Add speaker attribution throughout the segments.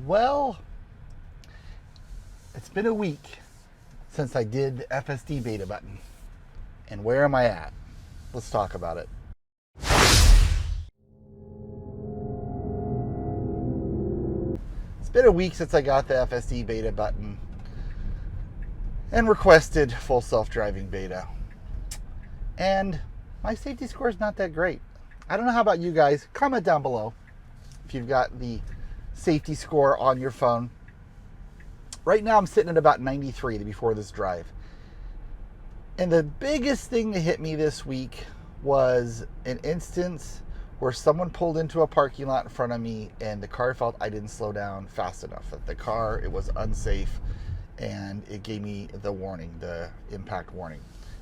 Speaker 1: Well, it's been a week since I did the FSD beta button. And where am I at? Let's talk about it. It's been a week since I got the FSD beta button and requested full self-driving beta. And my safety score is not that great. I don't know how about you guys. Comment down below if you've got the safety score on your phone. Right now I'm sitting at about 93 before this drive. And the biggest thing that hit me this week was an instance where someone pulled into a parking lot in front of me and the car felt I didn't slow down fast enough. That the car, it was unsafe, and it gave me the warning, the impact warning.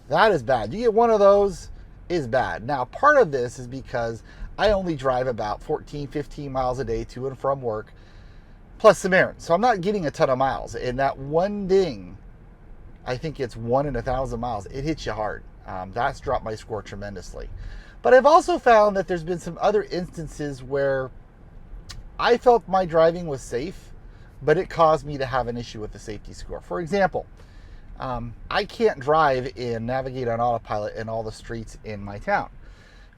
Speaker 1: That is bad. You get one of those, is bad. Now, part of this is because I only drive about 14, 15 miles a day to and from work, plus some errands. So I'm not getting a ton of miles. And that one ding, I think it's 1 in 1,000 miles. It hits you hard. That's dropped my score tremendously. But I've also found that there's been some other instances where I felt my driving was safe, but it caused me to have an issue with the safety score. For example, I can't drive and navigate on autopilot in all the streets in my town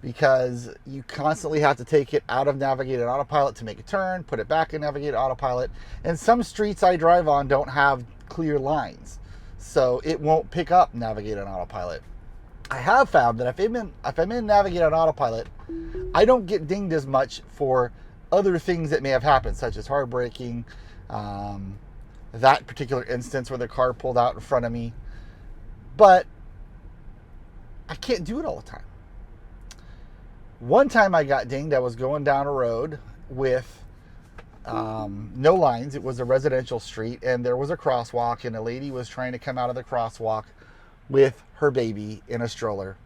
Speaker 1: because you constantly have to take it out of navigated autopilot to make a turn, put it back in navigated autopilot. And some streets I drive on don't have clear lines, so it won't pick up navigated autopilot. I have found that if I'm in navigated autopilot, I don't get dinged as much for other things that may have happened, such as hard braking, that particular instance where the car pulled out in front of me. But I can't do it all the time. One time I got dinged. I was going down a road with no lines. It was a residential street, and there was a crosswalk, and a lady was trying to come out of the crosswalk with her baby in a stroller.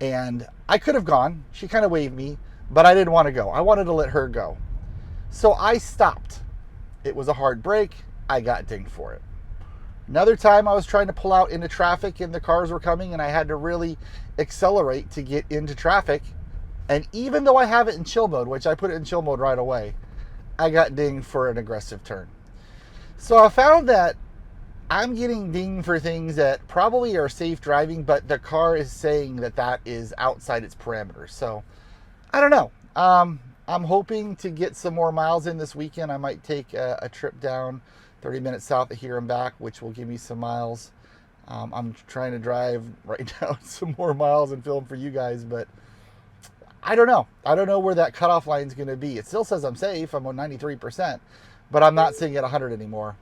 Speaker 1: And I could have gone. She kind of waved me, but I didn't want to go. I wanted to let her go. So I stopped. It was a hard break. I got dinged for it. Another time I was trying to pull out into traffic and the cars were coming and I had to really accelerate to get into traffic. And even though I have it in chill mode, which I put it in chill mode right away, I got dinged for an aggressive turn. So I found that I'm getting dinged for things that probably are safe driving, but the car is saying that that is outside its parameters. So I don't know. I'm hoping to get some more miles in this weekend. I might take a trip down 30 minutes south of here and back, which will give me some miles. I'm trying to drive right now some more miles and film for you guys, but I don't know. I don't know where that cutoff line is going to be. It still says I'm safe. I'm on 93%, but I'm not sitting at 100 anymore.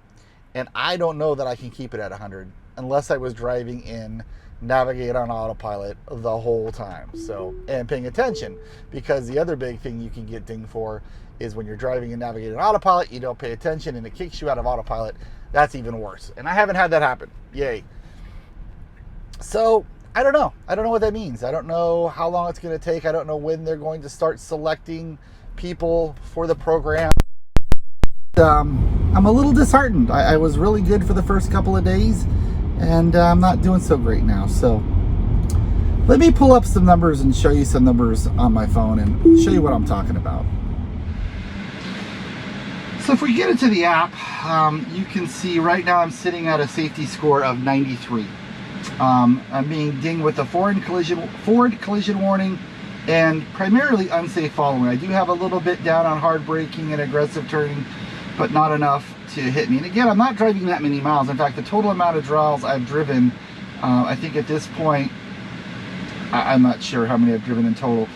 Speaker 1: And I don't know that I can keep it at 100 unless I was driving in navigate on autopilot the whole time. So, and paying attention, because the other big thing you can get dinged for is when you're driving and navigating on autopilot, you don't pay attention and it kicks you out of autopilot. That's even worse. And I haven't had that happen. Yay. So I don't know. I don't know what that means. I don't know how long it's going to take. I don't know when they're going to start selecting people for the program. I'm a little disheartened. I was really good for the first couple of days, and I'm not doing so great now. So let me pull up some numbers and show you some numbers on my phone and show you what I'm talking about. So if we get into the app, you can see right now I'm sitting at a safety score of 93. I'm being dinged with a forward collision warning and primarily unsafe following. I do have a little bit down on hard braking and aggressive turning, but not enough to hit me. And again, I'm not driving that many miles. In fact, the total amount of miles I've driven, I think at this point, I'm not sure how many I've driven in total,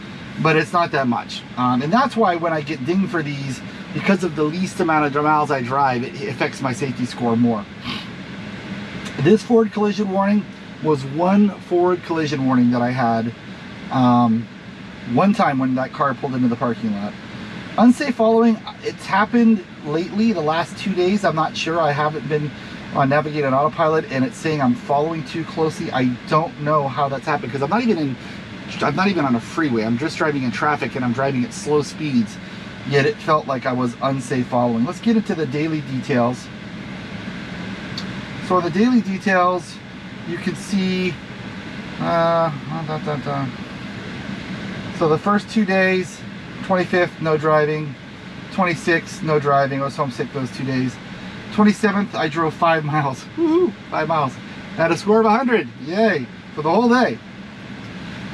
Speaker 1: but it's not that much. And that's why when I get dinged for these, because of the least amount of miles I drive, it affects my safety score more. This forward collision warning was one forward collision warning that I had one time when that car pulled into the parking lot. Unsafe following, it's happened lately, the last 2 days. I'm not sure. I haven't been on navigated autopilot and it's saying I'm following too closely. I don't know how that's happened because I'm not even on a freeway. I'm just driving in traffic and I'm driving at slow speeds, yet it felt like I was unsafe following. Let's get into the daily details. So the daily details, you can see so the first 2 days, 25th, no driving. 26th, no driving. I was homesick those 2 days. 27th, I drove 5 miles. Woohoo! 5 miles. Had a score of 100. Yay! For the whole day.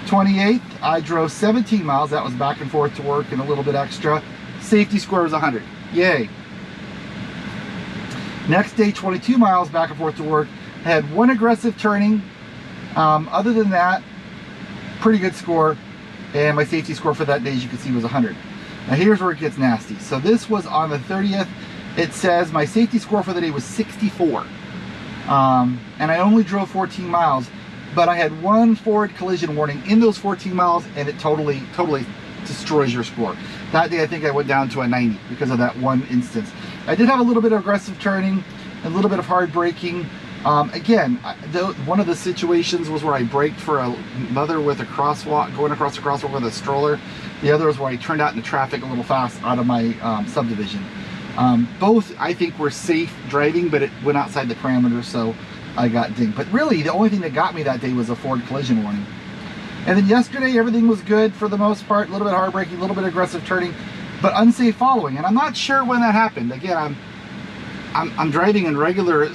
Speaker 1: 28th, I drove 17 miles. That was back and forth to work and a little bit extra. Safety score was 100. Yay! Next day, 22 miles back and forth to work. I had one aggressive turning. Other than that, pretty good score. And my safety score for that day, as you can see, was 100. Now here's where it gets nasty. So this was on the 30th. It says my safety score for the day was 64. And I only drove 14 miles, but I had one forward collision warning in those 14 miles, and it totally destroys your score. That day I think I went down to a 90 because of that one instance. I did have a little bit of aggressive turning, a little bit of hard braking. Again, one of the situations was where I braked for a mother with a crosswalk, going across the crosswalk with a stroller. The other was where I turned out into traffic a little fast out of my subdivision. Both I think were safe driving, but it went outside the parameters, so I got dinged. But really, the only thing that got me that day was a forward collision warning. And then yesterday, everything was good for the most part. A little bit hard braking, a little bit aggressive turning, but unsafe following. And I'm not sure when that happened. Again, I'm driving in regular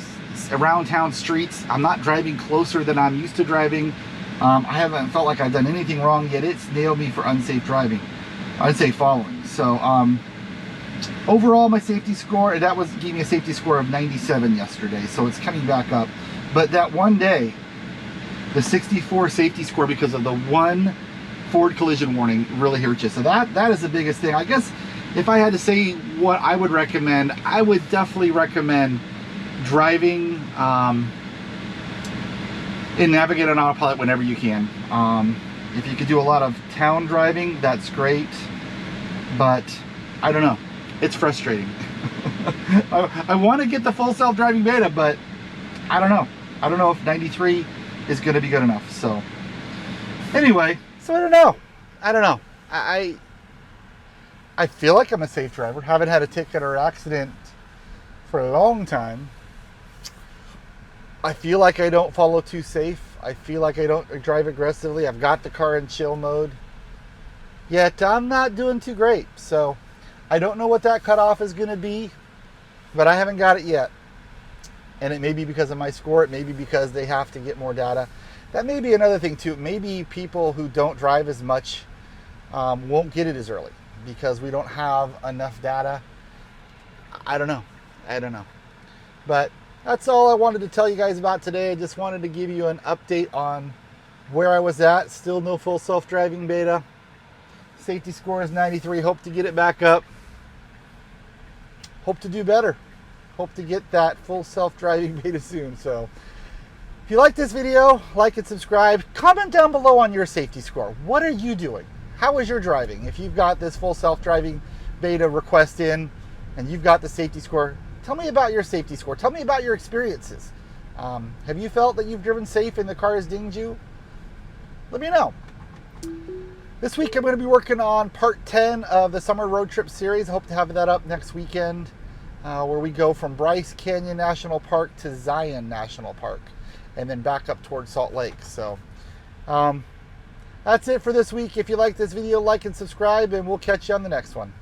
Speaker 1: around town streets. I'm not driving closer than I'm used to driving. I haven't felt like I've done anything wrong yet. It's nailed me for unsafe driving, unsafe following. So overall, my safety score, gave me a safety score of 97 yesterday. So it's coming back up. But that one day, the 64 safety score because of the one forward collision warning really hurt you. So that is the biggest thing. I guess if I had to say what I would recommend, I would definitely recommend driving and navigate on autopilot whenever you can. If you could do a lot of town driving, that's great, but I don't know, it's frustrating. I want to get the full self-driving beta, but I don't know if 93 is going to be good enough. So anyway, so I don't know. I feel like I'm a safe driver. Haven't had a ticket or accident for a long time. I feel like I don't follow too safe. I feel like I don't drive aggressively. I've got the car in chill mode. Yet I'm not doing too great. So I don't know what that cutoff is going to be, but I haven't got it yet. And it may be because of my score. It may be because they have to get more data. That may be another thing too. Maybe people who don't drive as much won't get it as early because we don't have enough data. I don't know. But that's all I wanted to tell you guys about today. I just wanted to give you an update on where I was at. Still no full self-driving beta. Safety score is 93. Hope to get it back up. Hope to do better. Hope to get that full self-driving beta soon. So if you like this video, like and subscribe. Comment down below on your safety score. What are you doing? How is your driving? If you've got this full self-driving beta request in and you've got the safety score, tell me about your safety score. Tell me about your experiences. Have you felt that you've driven safe and the car has dinged you? Let me know. This week I'm going to be working on part 10 of the summer road trip series. I hope to have that up next weekend, where we go from Bryce Canyon National Park to Zion National Park and then back up towards Salt Lake. So that's it for this week. If you like this video, like and subscribe, and we'll catch you on the next one.